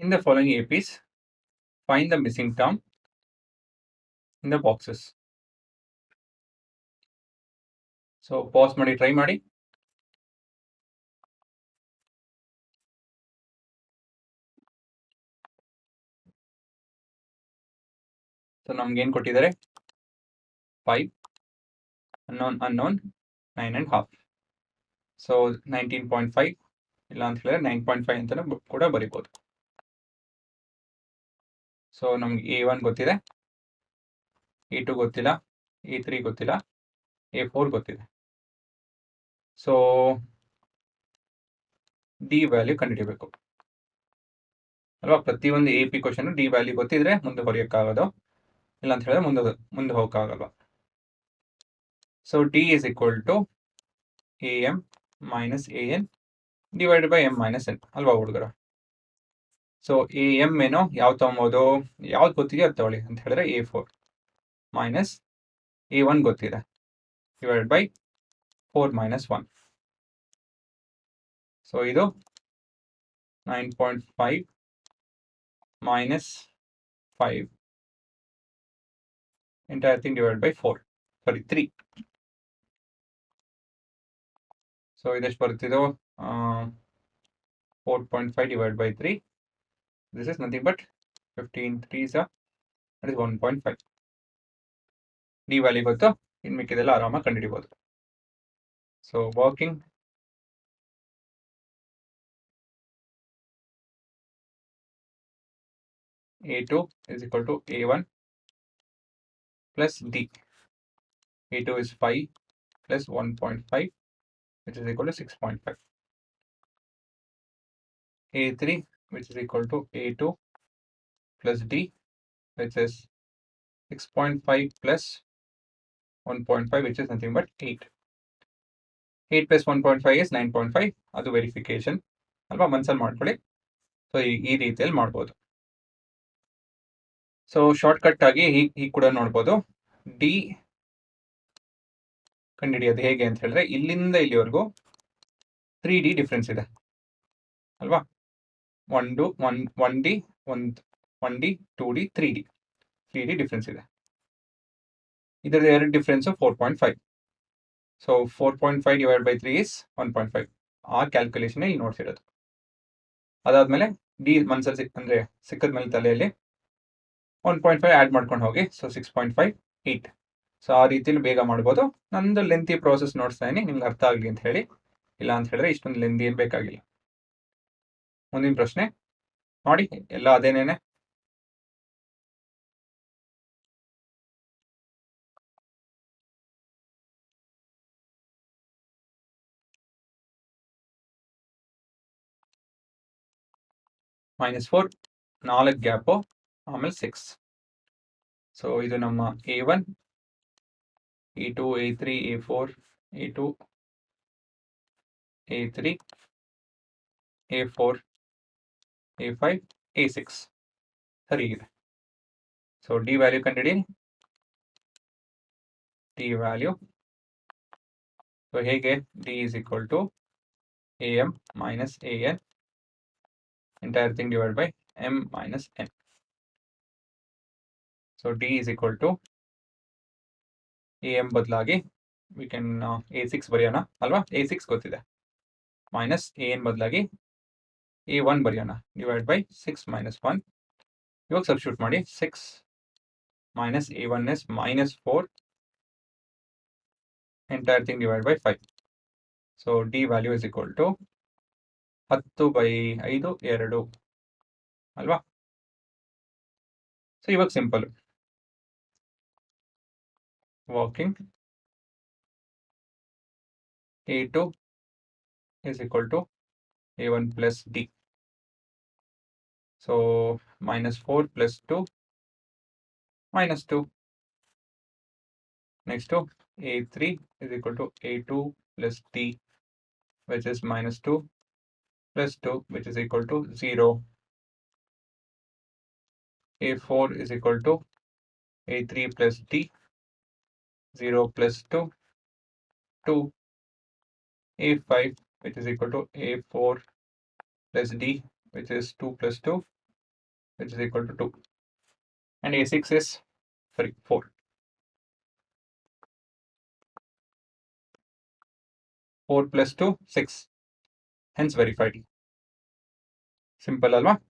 In the following APs, find the missing term in the boxes. So pause ಮಾಡಿ try ಮಾಡಿ. So ನಮ್ಗೆ ಏನು ಕೊಟ್ಟಿದ್ದಾರೆ 5 unknown 9.5. ಸೊ 19.5 ಇಲ್ಲ ಅಂತ ಹೇಳಿದ್ರೆ 9.5 ಅಂತಾನು ಕೂಡ ಬರೀಬಹುದು. ಸೊ ನಮ್ಗೆ A1 ಗೊತ್ತಿದೆ, A2 ಗೊತ್ತಿಲ್ಲ, A3 ಗೊತ್ತಿಲ್ಲ, A4 ಗೊತ್ತಿದೆ. ಸೊ ಡಿ ವ್ಯಾಲ್ಯೂ ಕಂಡುಹಿಡಿಯಬೇಕು ಅಲ್ವಾ. ಪ್ರತಿಯೊಂದು AP ಕ್ವಶನ್ ಡಿ ವ್ಯಾಲ್ಯೂ ಗೊತ್ತಿದ್ರೆ ಮುಂದೆ ಬರೆಯೋಕ್ಕಾಗೋದು, ಇಲ್ಲ ಅಂತ ಹೇಳಿದ್ರೆ ಮುಂದೆ ಹೋಗೋಕ್ಕಾಗಲ್ವಾ. So d is equal to AM minus AN divided by M minus N ಅಲ್ವಾ ಹುಡುಗರ. ಸೊ AM ಏನೋ ಯಾವ್ದು ತಗೊಬೋದು, ಯಾವ್ದು ಗೊತ್ತಿದೆಯೋ ಅದು ತಗೊಳ್ಳಿ ಅಂತ ಹೇಳಿದ್ರೆ A4 ಮೈನಸ್ A1 ಗೊತ್ತಿದೆ ಡಿವೈಡೆಡ್ ಬೈ 4 minus 1. ಸೊ ಇದು 9.5 minus 5 entire thing divided by 3. So ಇದೆಷ್ಟು ಬರ್ತಿದೋ 4.5 divided by 3. This is nothing but 15 3s that is 1.5. D value ಗೊತ್ತು, ಇನ್ನು ಮಿಕ್ಕಿದೆಲ್ಲ ಆರಾಮಾಗಿ ಕಂಡುಹಿಡಿಬೋದು. So working A2 is equal to A1 plus D. A2 is 5 plus 1.5 which is equal to 6.5. A3 which is equal to A2 plus D which is 6.5 plus 1.5 which is nothing but 8. 8 plus 1.5 is 9.5. ಅದು verification ಅಲ್ವಾ, ಮನ್ಸಲ್ಲಿ ಮಾಡ್ಕೊಳ್ಳಿ. So ಈ ರೀತಿಯಲ್ಲಿ ಮಾಡ್ಬೋದು. So shortcut ಆಗಿ ಹೀಗೆ ಕೂಡ ನೋಡ್ಬೋದು. ಡಿ ಕಂಡುಹಿಡಿಯೋದು ಹೇಗೆ ಅಂತ ಹೇಳಿದ್ರೆ, ಇಲ್ಲಿಂದ ಇಲ್ಲಿವರೆಗೂ 3D ಡಿಫ್ರೆನ್ಸ್ ಇದೆ ಅಲ್ವಾ. 1D 2D 3D ಡಿಫ್ರೆನ್ಸ್ ಇದೆ. ಇದರ ಎರಡು difference 4.5. So 4.5 divided by 3 is 1.5. ಆ ಕ್ಯಾಲ್ಕುಲೇಷನ್ ಇಲ್ಲಿ ನೋಡ್ತಿರೋದು. ಅದಾದ್ಮೇಲೆ ಡಿ ಮನ್ಸಲ್ಲಿ ಅಂದರೆ ಸಿಕ್ಕದ್ಮೇಲೆ ತಲೆಯಲ್ಲಿ 1.5 ಆ್ಯಡ್ ಮಾಡ್ಕೊಂಡು ಹೋಗಿ. ಸೊ 6.5 8. ಸೊ ಆ ರೀತಿಯಲ್ಲಿ ಬೇಗ ಮಾಡ್ಬೋದು. ನಂದು ಲೆಂತಿ ಪ್ರೋಸೆಸ್ ನೋಡ್ತಾ ಇದೀನಿ ನಿಮ್ಗೆ ಅರ್ಥ ಆಗಲಿ ಅಂತ ಹೇಳಿ, ಇಲ್ಲ ಅಂತ ಹೇಳಿದ್ರೆ ಇಷ್ಟೊಂದು ಲೆಂದಿ ಏನು ಬೇಕಾಗಿಲ್ಲ. ಮುಂದಿನ ಪ್ರಶ್ನೆ ನೋಡಿ, ಎಲ್ಲ ಅದೇನೇನೆ. -4 4 ಗ್ಯಾಪು, ಆಮೇಲೆ 6. ಸೊ ಇದು ನಮ್ಮ A1 A2 A3 A4 A2 A3 A4 A5 A6 ಸರಿ ಇದೆ. ಸೊ ಡಿ ವ್ಯಾಲ್ಯೂ ಕಂಡುಹಿಡಿ. ಡಿ ವ್ಯಾಲ್ಯೂ ಸೊ ಹೇಗೆ, d is equal to AM minus AN entire thing divided by M minus N. So D is equal to AM ಬದಲಾಗಿ we can A6 ಬರೆಯೋಣ ಅಲ್ವಾ, A6 ಗೊತ್ತಿದೆ, minus AN ಬದಲಾಗಿ A1 ಬರೆಯೋಣ divide by 6 minus 1. ಇವಾಗ substitute ಮಾಡಿ. 6 minus A1 is -4 entire thing divided by 5. So D value is equal to 10/5 2 ಅಲ್ವಾ. So ಇವಾಗ simple. Working A2 is equal to A1 plus D. So -4 plus 2 -2. Next to A3 is equal to A2 plus D which is -2 plus 2 which is equal to 0. A4 is equal to A3 plus D 0 plus 2 2. A5 which is equal to A4 plus D which is 2 plus 2 which is equal to 2. And A6 is, 4. Four plus 2, 6. Hence verified. Simple alva.